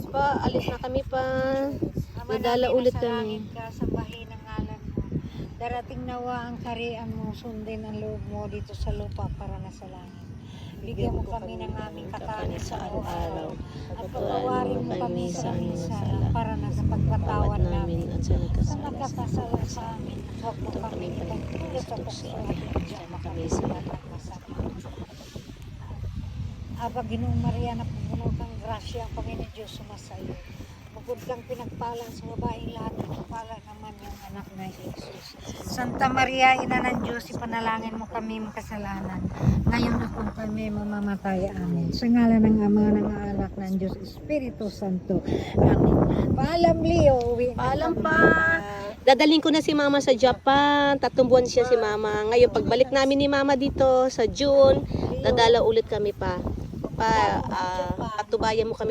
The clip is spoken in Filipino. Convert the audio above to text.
pa, alis na kami pa. Ama Dadala namin, ulit nasa kami. langit ka, sambahin ang ngalan mo. Darating nawa ang karian mo, sundin ang loob mo dito sa lupa para nasa langit. Bigyan mo kami ng aming kakanin sa araw-araw. At pagpawarin mo kami sa aming sala para na sa pagpatawad namin at sa sa nagkasala nagkakasala sa amin. Huwag mo Ito kami kami ipagpulot sa tukso at diyan kami sa lahat ng masama. Aba, Ginoong Maria, na pupuno kang grasya ang Panginoon Diyos sumasayo. Bukod kang pinagpala sa babaeng lahat, pinagpala naman yung anak na Jesus. Santa Maria, Ina ng Diyos, ipanalangin mo kami makasalanan. Ngayon na kung kami mamamatay, amin. Sa ngalan ng Ama, ng Anak, ng Diyos, Espiritu Santo. Amin. Paalam, Leo. Uwi na Paalam kami. pa. Dadaling ko na si Mama sa Japan. 3 buwan siya si Mama. Ngayon, pagbalik namin ni Mama dito sa June, dadala ulit kami pa. Patubayan mo kami.